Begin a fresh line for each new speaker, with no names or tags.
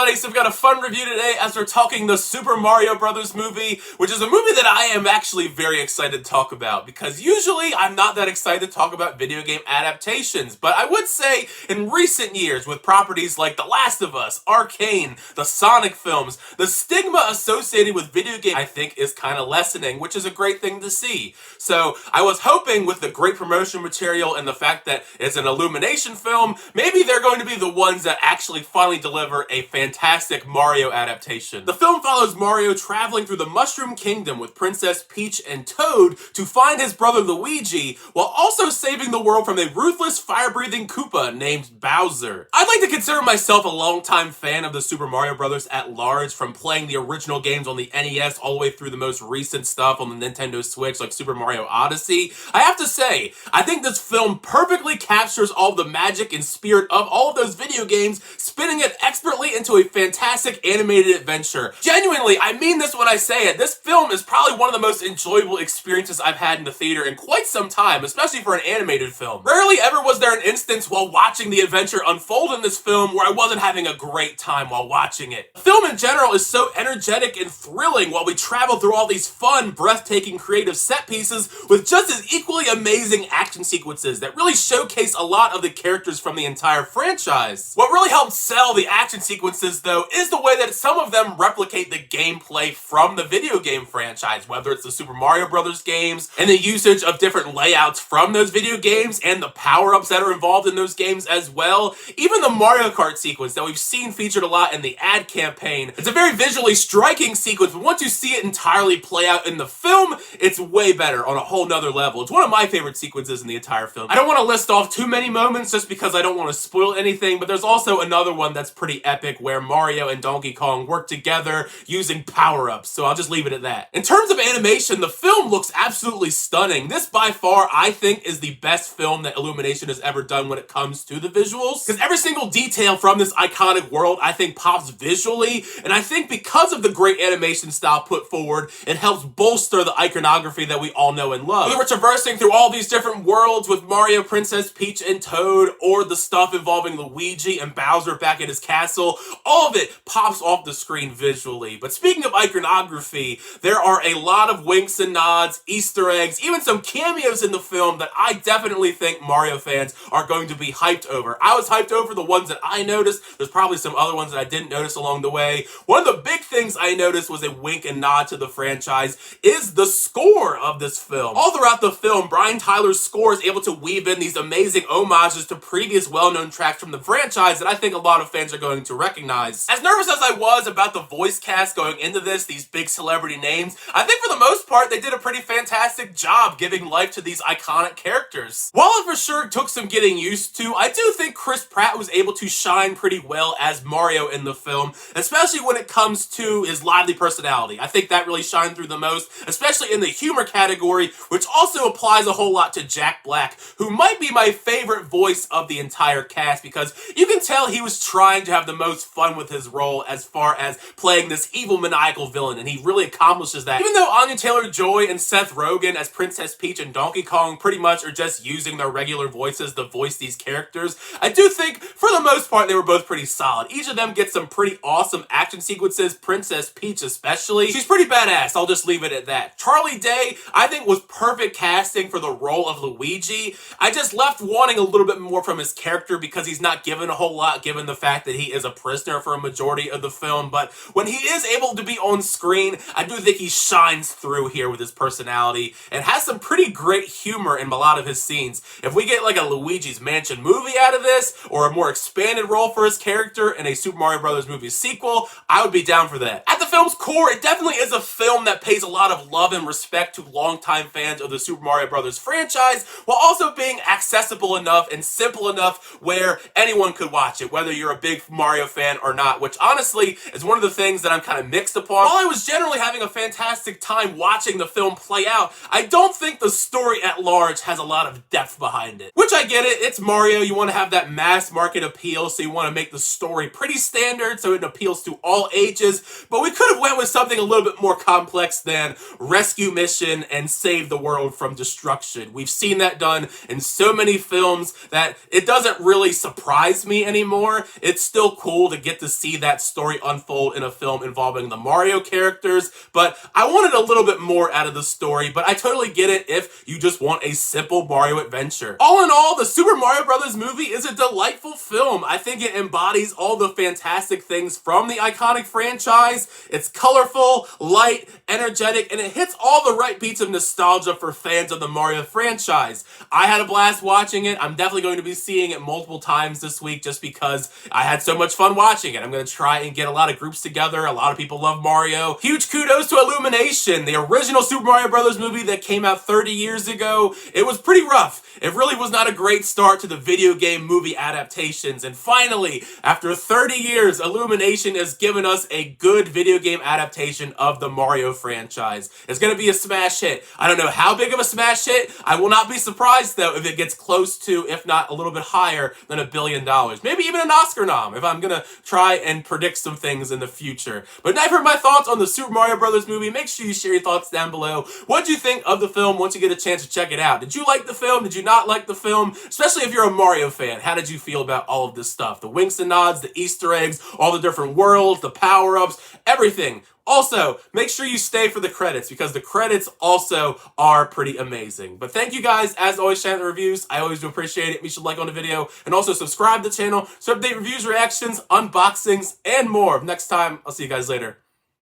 everybody, so we've got a fun review today as we're talking the Super Mario Brothers movie, which is a movie that I am actually very excited to talk about, because usually I'm not that excited to talk about video game adaptations, but I would say in recent years with properties like The Last of Us, Arcane, the Sonic films, the stigma associated with video games I think is kind of lessening, which is a great thing to see. So I was hoping with the great promotion material and the fact that it's an Illumination film, maybe they're going to be the ones that actually finally deliver a fantastic Mario adaptation. The film follows Mario traveling through the Mushroom Kingdom with Princess Peach and Toad to find his brother Luigi, while also saving the world from a ruthless fire-breathing Koopa named Bowser. I'd like to consider myself a longtime fan of the Super Mario Brothers at large, from playing the original games on the NES all the way through the most recent stuff on the Nintendo Switch like Super Mario Odyssey. I have to say, I think this film perfectly captures all the magic and spirit of all of those video games, spinning it expertly into a fantastic animated adventure. Genuinely, I mean this when I say it, this film is probably one of the most enjoyable experiences I've had in the theater in quite some time, especially for an animated film. Rarely ever was there an instance while watching the adventure unfold in this film where I wasn't having a great time while watching it. The film in general is so energetic and thrilling while we travel through all these fun, breathtaking, creative set pieces with just as equally amazing action sequences that really showcase a lot of the characters from the entire franchise. What really helps sell the action sequences, though, is the way that some of them replicate the gameplay from the video game franchise, whether it's the Super Mario Brothers games and the usage of different layouts from those video games and the power-ups that are involved in those games as well. Even the Mario Kart sequence that we've seen featured a lot in the ad campaign. It's a very visually striking sequence, but once you see it entirely play out in the film, it's way better on a whole nother level. It's one of my favorite sequences in the entire film. I don't want to list off too many moments just because I don't want to spoil anything, but there's also another one that's pretty epic where Mario and Donkey Kong work together using power-ups, so I'll just leave it at that. In terms of animation, the film looks absolutely stunning. This by far, I think, is the best film that Illumination has ever done when it comes to the visuals, because every single detail from this iconic world I think pops visually, and I think because of the great animation style put forward, it helps bolster the iconography that we all know and love. Whether we're traversing through all these different worlds with Mario, Princess Peach, and Toad, or the stuff involving Luigi and Bowser back at his castle, all of it pops off the screen visually. But speaking of iconography, there are a lot of winks and nods, Easter eggs, even some cameos in the film that I definitely think Mario fans are going to be hyped over. I was hyped over the ones that I noticed. There's probably some other ones that I didn't notice along the way. One of the big things I noticed was a wink and nod to the franchise is the score of this film. All throughout the film, Brian Tyler's score is able to weave in these amazing homages to previous well-known tracks from the franchise that I think a lot of fans are going to recognize. As nervous as I was about the voice cast going into this, these big celebrity names, I think for the most part they did a pretty fantastic job giving life to these iconic characters. While it for sure took some getting used to, I do think Chris Pratt was able to shine pretty well as Mario in the film, especially when it comes to his lively personality. I think that really shined through the most, especially in the humor category, which also applies a whole lot to Jack Black, who might be my favorite voice of the entire cast, because you can tell he was trying to have the most fun with his role as far as playing this evil maniacal villain, and he really accomplishes that. Even though Anya Taylor-Joy and Seth Rogen as Princess Peach and Donkey Kong pretty much are just using their regular voices to voice these characters, I do think for the most part they were both pretty solid. Each of them gets some pretty awesome action sequences, Princess Peach especially. She's pretty badass, I'll just leave it at that. Charlie Day, I think, was perfect casting for the role of Luigi. I just left wanting a little bit more from his character because he's not given a whole lot given the fact that he is a prisoner for a majority of the film, but when he is able to be on screen, I do think he shines through here with his personality and has some pretty great humor in a lot of his scenes. If we get like a Luigi's Mansion movie out of this, or a more expanded role for his character in a Super Mario Brothers movie sequel, I would be down for that. At the film's core, it definitely is a film that pays a lot of love and respect to longtime fans of the Super Mario Brothers franchise, while also being accessible enough and simple enough where anyone could watch it, whether you're a big Mario fan or not, which honestly is one of the things that I'm kind of mixed upon. While I was generally having a fantastic time watching the film play out, I don't think the story at large has a lot of depth behind it. Which I get it, it's Mario, you want to have that mass market appeal, so you want to make the story pretty standard so it appeals to all ages, but we could have went with something a little bit more complex than rescue mission and save the world from destruction. We've seen that done in so many films that it doesn't really surprise me anymore. It's still cool to get to see that story unfold in a film involving the Mario characters, but I wanted a little bit more out of the story, but I totally get it if you just want a simple Mario adventure. All in all, the Super Mario Bros. Movie is a delightful film. I think it embodies all the fantastic things from the iconic franchise. It's colorful, light, energetic, and it hits all the right beats of nostalgia for fans of the Mario franchise. I had a blast watching it. I'm definitely going to be seeing it multiple times this week just because I had so much fun watching it. I'm going to try and get a lot of groups together. A lot of people love Mario. Huge kudos to Illumination, the original Super Mario Bros. Movie that came out 30 years ago. It was pretty rough. It really was not a great start to the video game movie adaptations. And finally, after 30 years, Illumination has given us a good video game adaptation of the Mario franchise. It's going to be a smash hit. I don't know how big of a smash hit. I will not be surprised, though, if it gets close to, if not a little bit higher than $1 billion. Maybe even an Oscar nom, if I'm going to try and predict some things in the future. But now I've heard my thoughts on the Super Mario Bros. Movie. Make sure you share your thoughts down below. What did you think of the film once you get a chance to check it out? Did you like the film? Did you not like the film? Especially if you're a Mario fan, how did you feel about all of this stuff? The winks and nods, the Easter eggs, all the different worlds, the power-ups, everything. Also, make sure you stay for the credits because the credits also are pretty amazing. But thank you guys, as always, channel reviews. I always do appreciate it. Be sure to like on the video and also subscribe to the channel to update reviews, reactions, unboxings, and more. Next time, I'll see you guys later.